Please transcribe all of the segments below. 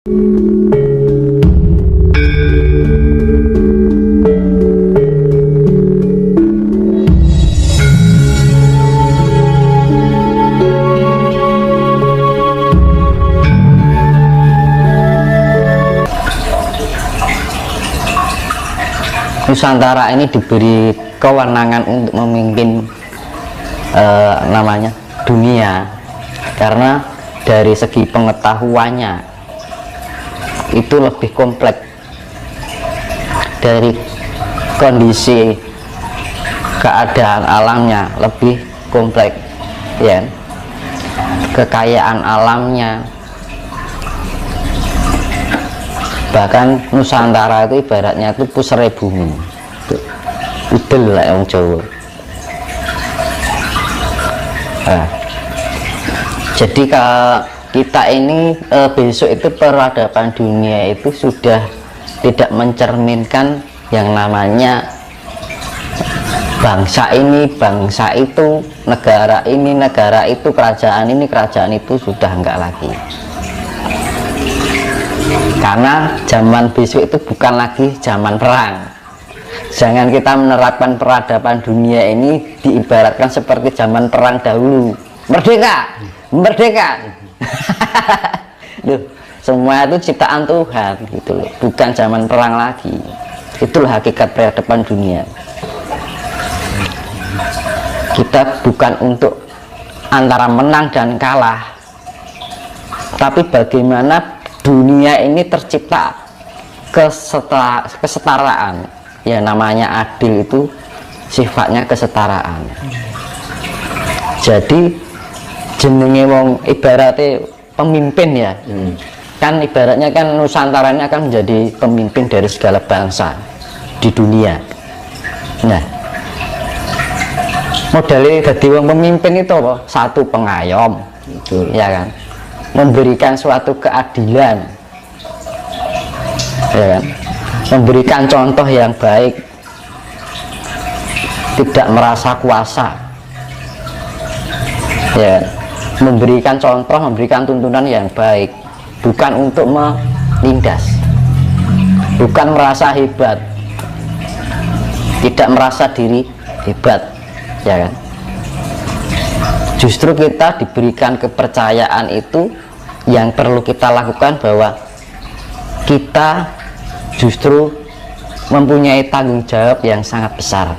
Nusantara ini diberi kewenangan untuk memimpin namanya dunia, karena dari segi pengetahuannya itu lebih kompleks dari kondisi keadaan alamnya, lebih kompleks ya, kekayaan alamnya. Bahkan Nusantara itu ibaratnya itu pusare bumi, udel lah yang Jawa. Nah, jadi kalau kita ini besok itu peradaban dunia itu sudah tidak mencerminkan yang namanya bangsa ini, bangsa itu, negara ini, negara itu, kerajaan ini, kerajaan itu, sudah enggak lagi. Karena zaman besok itu bukan lagi zaman perang. Jangan kita menerapkan peradaban dunia ini diibaratkan seperti zaman perang dahulu. Merdeka, merdeka. Loh, semua itu ciptaan Tuhan gitu loh, bukan zaman perang lagi. Itulah hakikat peradaban dunia. Kita bukan untuk antara menang dan kalah, tapi bagaimana dunia ini tercipta kesetaraan. Ya namanya adil itu sifatnya kesetaraan. Jadi jenenge wong ibaratnya pemimpin ya, kan ibaratnya kan Nusantara ini akan menjadi pemimpin dari segala bangsa di dunia. Nah, modelnya jadi wong pemimpin itu apa? Satu, pengayom. Betul. Ya kan, memberikan suatu keadilan, ya kan, memberikan contoh yang baik, tidak merasa kuasa, ya, memberikan contoh, memberikan tuntunan yang baik, bukan untuk menindas, bukan merasa hebat, tidak merasa diri hebat, ya kan. Justru kita diberikan kepercayaan itu, yang perlu kita lakukan bahwa kita justru mempunyai tanggung jawab yang sangat besar.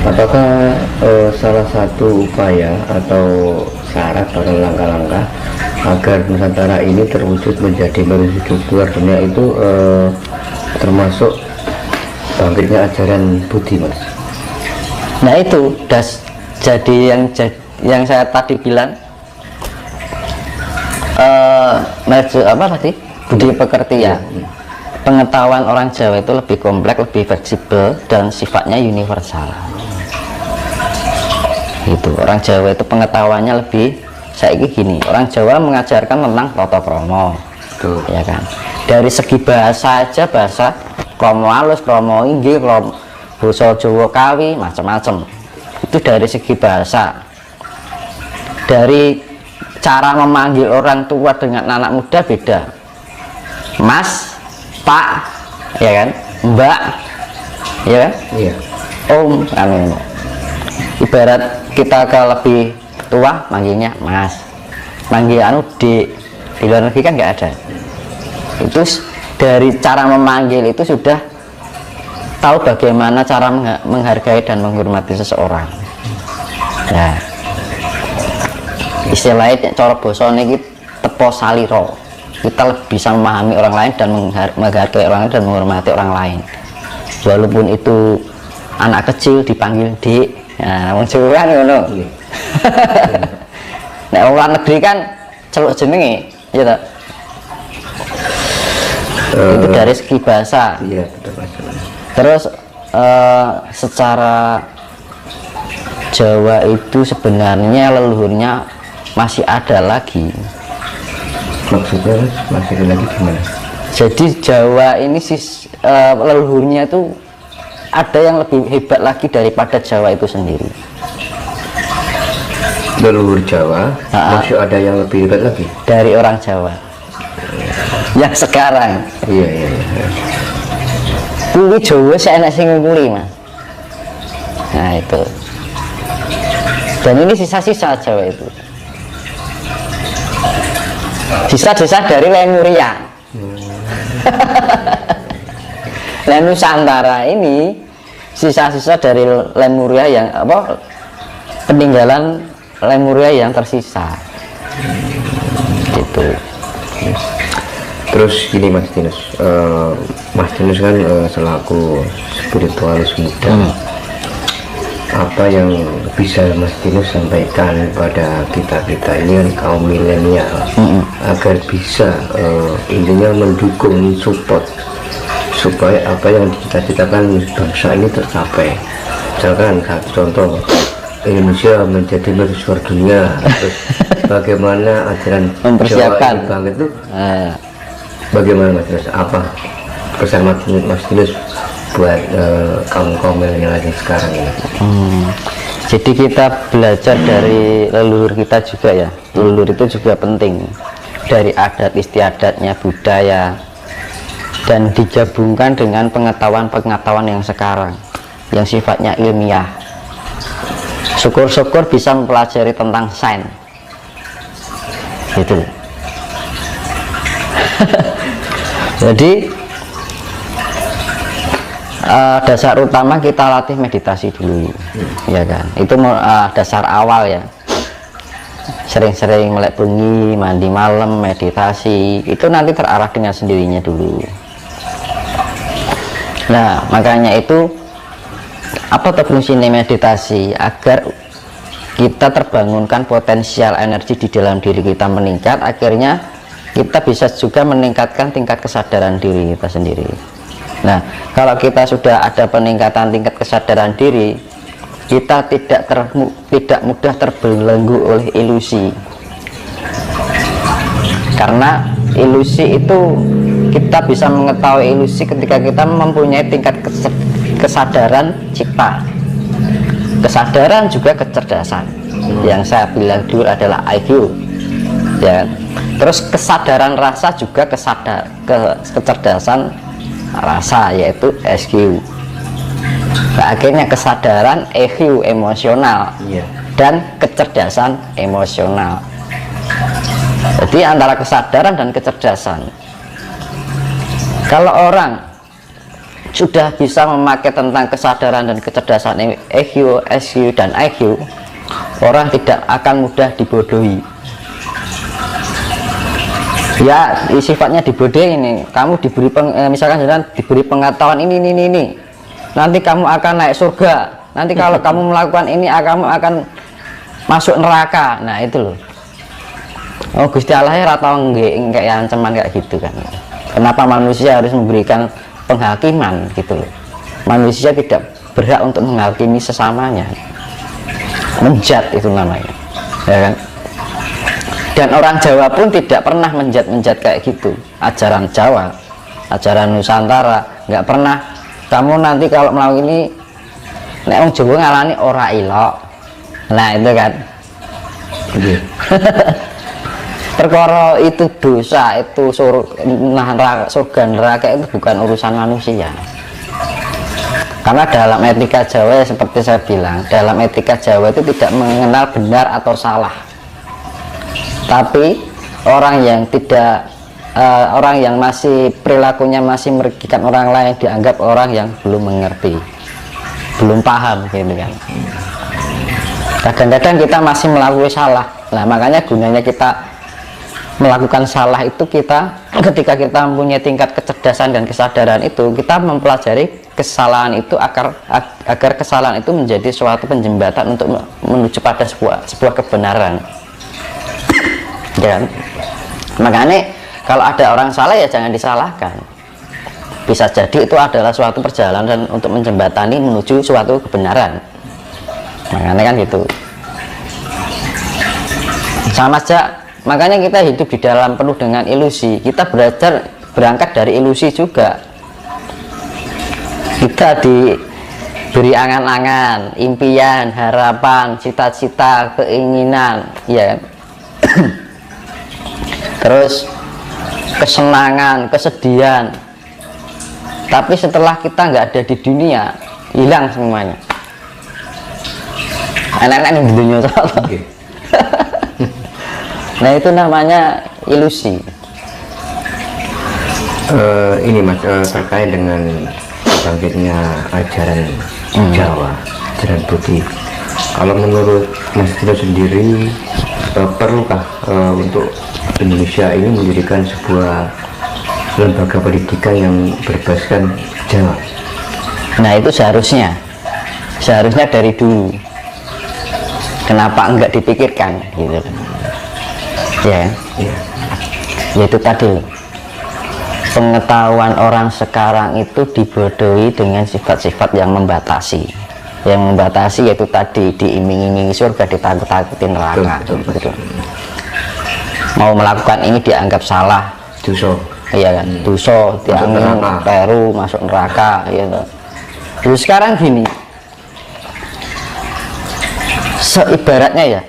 Apakah salah satu upaya atau syarat atau langkah-langkah agar Nusantara ini terwujud menjadi menuju keluar dunia itu termasuk bangkitnya ajaran Budi, Mas? Nah itu jadi yang saya tadi bilang, apa tadi, budi pekerti ya. Pengetahuan orang Jawa itu lebih kompleks, lebih fleksibel, dan sifatnya universal. Itu orang Jawa itu pengetahuannya lebih, saya gini, orang Jawa mengajarkan tentang tata krama, ya kan. Dari segi bahasa aja, bahasa krama halus, krama inggil, basa Jawa Kawi, macam-macam. Itu dari segi bahasa. Dari cara memanggil orang tua dengan anak muda beda. Mas, Pak, ya kan, Mbak, ya kan, Iya. Om, kan. Ibarat kita ke lebih tua manggilnya Mas, manggil Dik. Di luar negeri kan nggak ada. Itu dari cara memanggil itu sudah tahu bagaimana cara menghargai dan menghormati seseorang. Nah, istilahnya cara basa niki tepo saliro. Kita bisa memahami orang lain dan menghargai orang lain dan menghormati orang lain. Walaupun itu anak kecil dipanggil Dik. Nah, wong Jawa kan ngono. Nek wong luar negeri kan celuk jenenge, ya toh. Itu dari segi bahasa. Iya, betul. Terus secara Jawa itu sebenarnya leluhurnya masih ada lagi. Maksudnya masih ada lagi gimana? Jadi Jawa ini leluhurnya itu ada yang lebih hebat lagi daripada Jawa itu sendiri. leluhur Jawa. Masih ada yang lebih hebat lagi dari orang Jawa yang sekarang. Iya, iya, iya. Kuwi Jawa saya enak sing ngungkuli Mas. Nah itu, dan ini sisa-sisa Jawa itu, sisa-sisa dari Lemuria. Nah, Nusantara ini sisa-sisa dari Lemuria yang apa, peninggalan Lemuria yang tersisa gitu. Terus gini Mas Dinus, Mas Dinus kan selaku spiritualis muda, apa yang bisa Mas Dinus sampaikan pada kita ini kan kaum milenial, agar bisa intinya mendukung, support supaya apa yang dicita-citakan bangsa ini tercapai. Misalkan satu contoh, Indonesia menjadi mercusuar dunia, terus bagaimana ajaran mempersiapkan Jawa itu bagaimana Mas Dinus, apa pesan Mas Dinus buat kaum milenial lagi sekarang ini? Jadi kita belajar dari leluhur kita juga ya. Leluhur itu juga penting, dari adat istiadatnya, budaya, dan digabungkan dengan pengetahuan-pengetahuan yang sekarang yang sifatnya ilmiah. Syukur-syukur bisa mempelajari tentang sains gitu. Jadi dasar utama kita latih meditasi dulu, ya kan? Itu dasar awal ya. Sering-sering melek bengi, mandi malam, meditasi, itu nanti terarah dengan sendirinya dulu. Nah, makanya itu apa fungsinya meditasi? Agar kita terbangunkan potensial energi di dalam diri kita meningkat, akhirnya kita bisa juga meningkatkan tingkat kesadaran diri kita sendiri. Nah, kalau kita sudah ada peningkatan tingkat kesadaran diri, kita tidak mudah terbelenggu oleh ilusi. Karena ilusi itu, kita bisa mengetahui ilusi ketika kita mempunyai tingkat kesadaran cipta. Kesadaran juga kecerdasan. Yang saya bilang dulu adalah IQ. Ya. Terus kesadaran rasa juga kecerdasan rasa, yaitu SQ. Nah, akhirnya kesadaran EQ emosional, dan kecerdasan emosional. Jadi antara kesadaran dan kecerdasan, kalau orang sudah bisa memakai tentang kesadaran dan kecerdasan EQ, SQ, dan IQ, orang tidak akan mudah dibodohi. Ya, sifatnya dibodohi ini. Kamu diberi misalkan diberi pengetahuan ini. Nanti kamu akan naik surga. Nanti kalau kamu melakukan ini, kamu akan masuk neraka. Nah, itu loh. Oh, Gusti Allah ya atau enggak ya ancaman kayak gitu kan. Kenapa manusia harus memberikan penghakiman gitu loh. Manusia tidak berhak untuk menghakimi sesamanya. Menjat itu namanya. Ya kan? Dan orang Jawa pun tidak pernah menjat kayak gitu. Ajaran Jawa, ajaran Nusantara, nggak pernah. Kamu nanti kalau melakukan ini, nek wong Jawa ngalani ora ilok. Nah itu kan. Perkara itu dosa, itu surga neraka itu bukan urusan manusia. Karena dalam etika Jawa, seperti saya bilang, dalam etika Jawa itu tidak mengenal benar atau salah. Tapi orang yang orang yang masih perilakunya masih merugikan orang lain dianggap orang yang belum mengerti, belum paham gitu kan. Kadang-kadang kita masih melakukan salah. Nah, makanya gunanya kita melakukan salah itu, ketika kita mempunyai tingkat kecerdasan dan kesadaran itu, kita mempelajari kesalahan itu agar kesalahan itu menjadi suatu penjembatan untuk menuju pada sebuah kebenaran. Dan makanya kalau ada orang salah ya jangan disalahkan. Bisa jadi itu adalah suatu perjalanan untuk menjembatani menuju suatu kebenaran. Makanya kan gitu. Sama saja, makanya kita hidup di dalam penuh dengan ilusi. Kita berangkat dari ilusi juga. Kita beri angan-angan, impian, harapan, cita-cita, keinginan, ya kan? Terus kesenangan, kesedihan. Tapi setelah kita nggak ada di dunia, hilang semuanya. Enak-enak di dunia soalnya. Nah itu namanya ilusi. Ini Mas, terkait dengan bangkitnya ajaran Jawa, ajaran Budi. Kalau menurut Mas Dino sendiri, perlukah untuk Indonesia ini mendirikan sebuah lembaga pendidikan yang berbasiskan Jawa? Nah itu seharusnya dari dulu. Kenapa enggak dipikirkan gitu? Ya, yaitu tadi loh. Pengetahuan orang sekarang itu dibodohi dengan sifat-sifat yang membatasi. Yang membatasi yaitu tadi diiming-imingi surga, ditakut-takutin neraka. Gitu. Mau melakukan ini dianggap salah, dosa. Iya kan, dosa, dianggap peru, masuk neraka. Gitu. Terus sekarang gini, seibaratnya ya.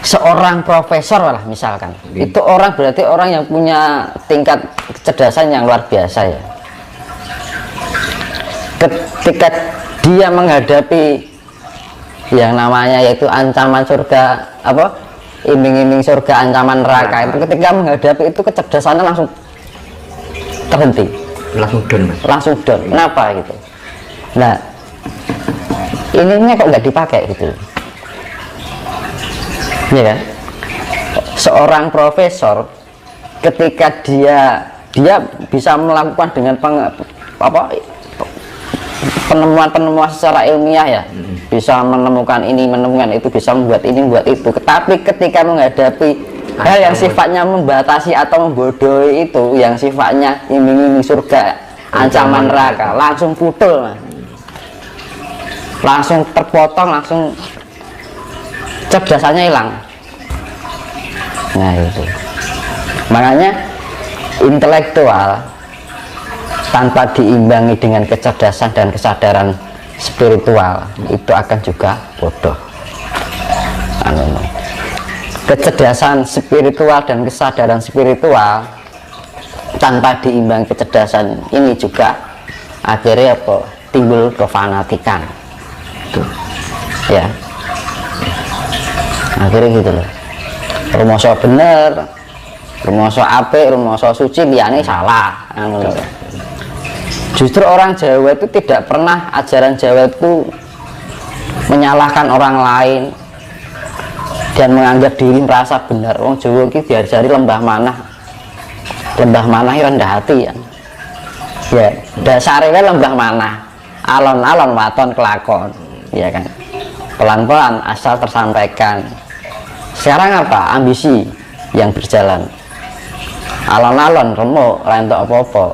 Seorang profesor lah misalkan, itu orang berarti orang yang punya tingkat kecerdasan yang luar biasa ya. Ketika dia menghadapi yang namanya yaitu ancaman surga, apa, iming-iming surga, ancaman neraka, itu ketika menghadapi itu kecerdasannya langsung terhenti, langsung down. Kenapa gitu? Nah ininya kok nggak dipakai gitu, ya kan? Seorang profesor ketika dia bisa melakukan dengan penemuan secara ilmiah ya, bisa menemukan ini, menemukan itu, bisa membuat ini, membuat itu. Tapi ketika menghadapi hal yang sifatnya membatasi atau membodohi itu, yang sifatnya iming-iming surga, ancaman neraka, langsung putul, langsung terpotong, langsung cerdasannya hilang. Nah itu makanya intelektual tanpa diimbangi dengan kecerdasan dan kesadaran spiritual itu akan juga bodoh. Kecerdasan spiritual dan kesadaran spiritual tanpa diimbangi kecerdasan ini juga akhirnya apa? Timbul kefanatikan. Tuh. Ya. Akhirnya gitu loh. Rumoso bener, rumoso apik, rumoso suci, liyane salah. Justru orang Jawa itu tidak pernah, ajaran Jawa itu menyalahkan orang lain dan menganggap diri merasa benar. Wong Jawa iki diajari lembah manah rendah hati ya. Ya, dasarnya lembah manah, alon-alon waton kelakon, ya kan. Pelan-pelan asal tersampaikan. Sekarang apa? Ambisi yang berjalan. Alon-alon remuk, lentok apa-apa.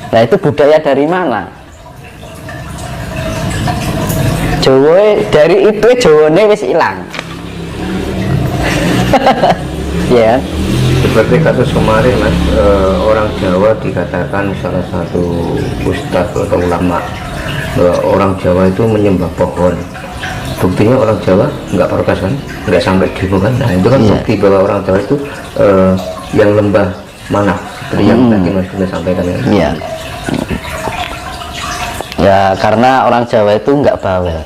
Nah itu budaya dari mana? Jawa, dari itu Jawane wis hilang. Ya. Seperti kasus kemarin Mas, orang Jawa dikatakan salah satu ustadz atau ulama, orang Jawa itu menyembah pohon. Buktinya orang Jawa nggak protes kan, nggak sampai demo kan. Nah itu kan bukti bahwa orang Jawa itu yang lembah manah, seperti yang tadi Mas sudah sampaikan ya. Iya. Ya karena orang Jawa itu nggak bawel.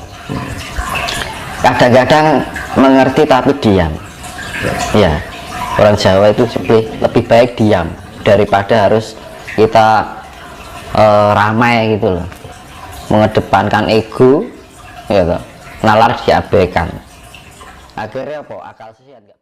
Kadang-kadang mengerti tapi diam. Ya, orang Jawa itu lebih baik diam daripada harus kita ramai gitu loh, mengedepankan ego, gitu. Nalar diabaikan. Akhirnya apa? Akal sehat nggak